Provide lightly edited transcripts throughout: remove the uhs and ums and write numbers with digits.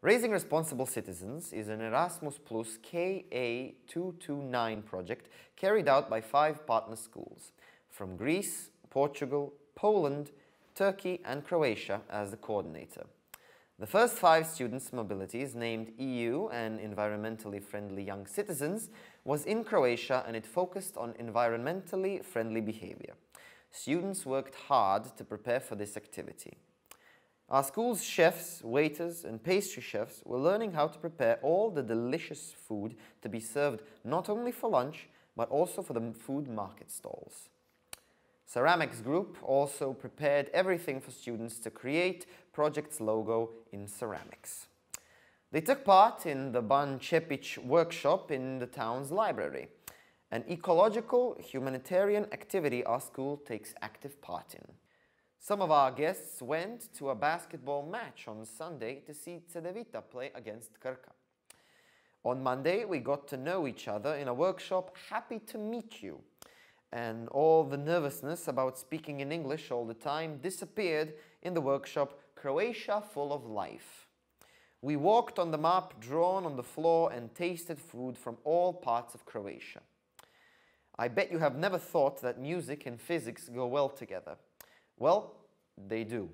Raising Responsible Citizens is an Erasmus Plus KA229 project carried out by 5 partner schools from Greece, Portugal, Poland, Turkey and Croatia as the coordinator. The first 5 students' mobilities, named EU and Environmentally Friendly Young Citizens, was in Croatia and it focused on environmentally friendly behavior. Students worked hard to prepare for this activity. Our school's chefs, waiters and pastry chefs were learning how to prepare all the delicious food to be served not only for lunch, but also for the food market stalls. Ceramics Group also prepared everything for students to create project's logo in ceramics. They took part in the Ban Čepić workshop in the town's library, an ecological humanitarian activity our school takes active part in. Some of our guests went to a basketball match on Sunday to see Cedevita play against Krka. On Monday, we got to know each other in a workshop, Happy to Meet You, and all the nervousness about speaking in English all the time disappeared in the workshop, Croatia Full of Life. We walked on the map drawn on the floor and tasted food from all parts of Croatia. I bet you have never thought that music and physics go well together. Well, they do,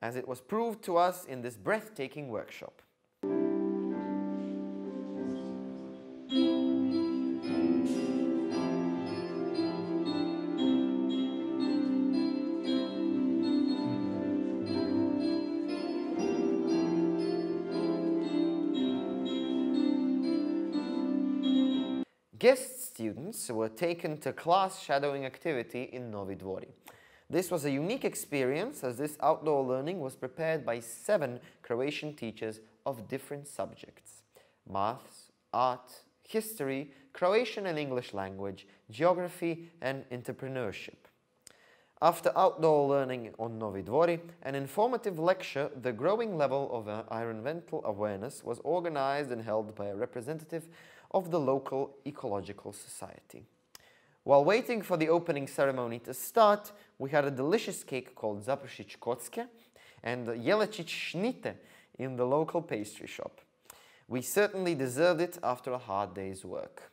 as it was proved to us in this breathtaking workshop. Guest students were taken to class shadowing activity in Novi Dvori. This was a unique experience as this outdoor learning was prepared by 7 Croatian teachers of different subjects: maths, art, history, Croatian and English language, geography and entrepreneurship. After outdoor learning on Novi Dvori, an informative lecture, The Growing Level of Environmental Awareness, was organized and held by a representative of the local ecological society. While waiting for the opening ceremony to start, we had a delicious cake called Zapršić kocke and Jelečić šnite in the local pastry shop. We certainly deserved it after a hard day's work.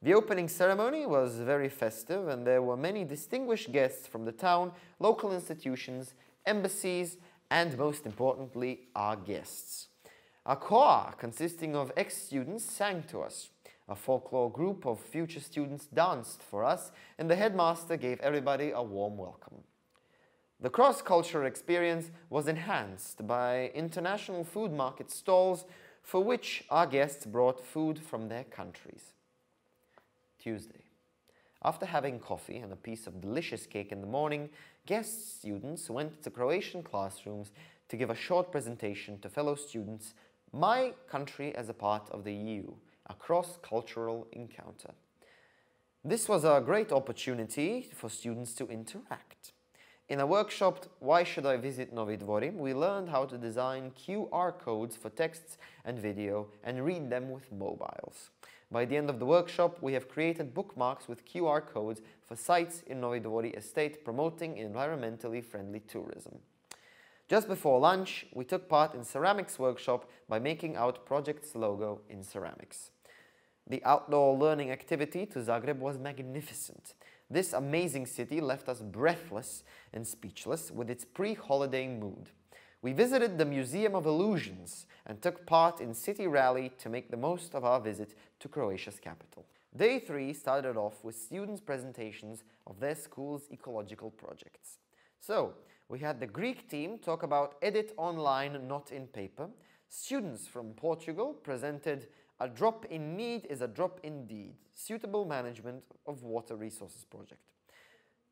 The opening ceremony was very festive and there were many distinguished guests from the town, local institutions, embassies and most importantly, our guests. A choir consisting of ex-students sang to us. A folklore group of future students danced for us, and the headmaster gave everybody a warm welcome. The cross-cultural experience was enhanced by international food market stalls for which our guests brought food from their countries. Tuesday. After having coffee and a piece of delicious cake in the morning, guest students went to Croatian classrooms to give a short presentation to fellow students, My Country as a Part of the EU, a cross-cultural encounter. This was a great opportunity for students to interact. In a workshop, Why Should I Visit Novi Dvori?, we learned how to design QR codes for texts and video and read them with mobiles. By the end of the workshop, we have created bookmarks with QR codes for sites in Novi Dvori estate promoting environmentally friendly tourism. Just before lunch, we took part in ceramics workshop by making out project's logo in ceramics. The outdoor learning activity to Zagreb was magnificent. This amazing city left us breathless and speechless with its pre-holiday mood. We visited the Museum of Illusions and took part in City Rally to make the most of our visit to Croatia's capital. Day 3 started off with students' presentations of their school's ecological projects. So, we had the Greek team talk about edit online, not in paper. Students from Portugal presented A Drop in Need is a Drop in Deed, Suitable Management of Water Resources Project.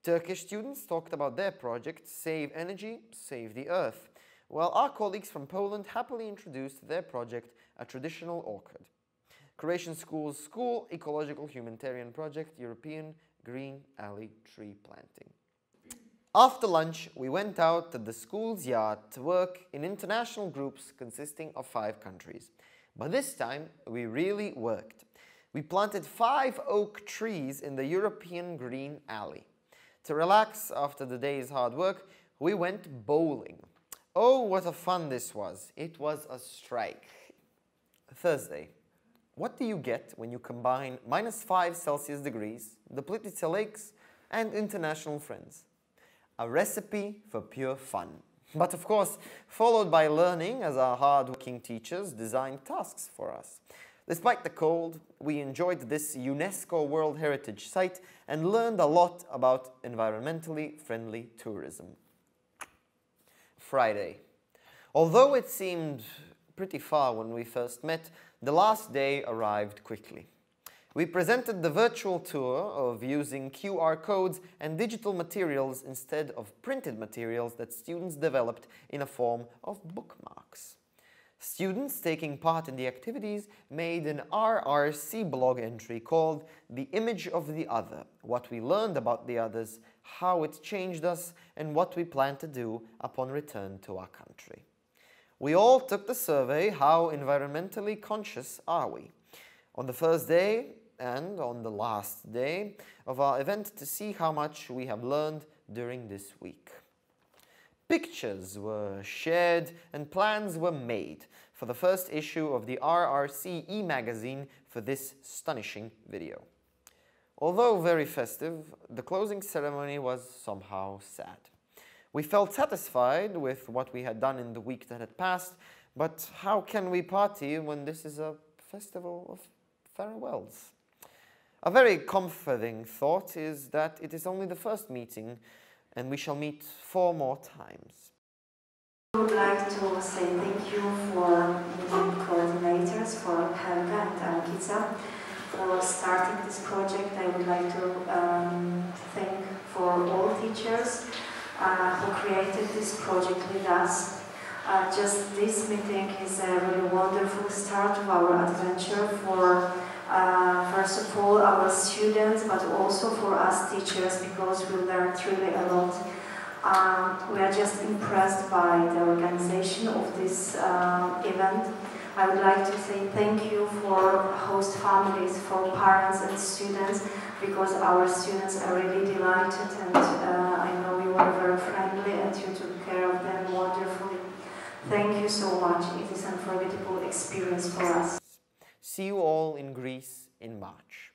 Turkish students talked about their project, Save Energy, Save the Earth, while our colleagues from Poland happily introduced their project, A Traditional Orchard. Croatian School's School Ecological Humanitarian Project, European Green Alley Tree Planting. After lunch, we went out to the school's yard to work in international groups consisting of 5 countries. But this time, we really worked. We planted 5 oak trees in the European Green Alley. To relax after the day's hard work, we went bowling. Oh, what a fun this was. It was a strike. Thursday. What do you get when you combine -5 degrees, the Plitvice Lakes, and international friends? A recipe for pure fun. But of course, followed by learning as our hard-working teachers designed tasks for us. Despite the cold, we enjoyed this UNESCO World Heritage Site and learned a lot about environmentally friendly tourism. Friday. Although it seemed pretty far when we first met, the last day arrived quickly. We presented the virtual tour of using QR codes and digital materials instead of printed materials that students developed in a form of bookmarks. Students taking part in the activities made an RRC blog entry called "The Image of the Other," what we learned about the others, how it changed us, and what we plan to do upon return to our country. We all took the survey, how environmentally conscious are we, on the first day and on the last day of our event to see how much we have learned during this week. Pictures were shared and plans were made for the first issue of the RRC e-magazine for this astonishing video. Although very festive, the closing ceremony was somehow sad. We felt satisfied with what we had done in the week that had passed, but how can we party when this is a festival of farewells? A very comforting thought is that it is only the first meeting and we shall meet 4 more times. I would like to say thank you for meeting coordinators, for Helga and Ankita, for starting this project. I would like to thank for all teachers who created this project with us. Just this meeting is a really wonderful start of our adventure for first of all our students, but also for us teachers, because we learned really a lot. We are just impressed by the organization of this event. I would like to say thank you for host families, for parents and students, because our students are really delighted, and I know you were very friendly and you took care of them wonderfully. Thank you so much. It is an unforgettable experience for us. See you all in Greece in March.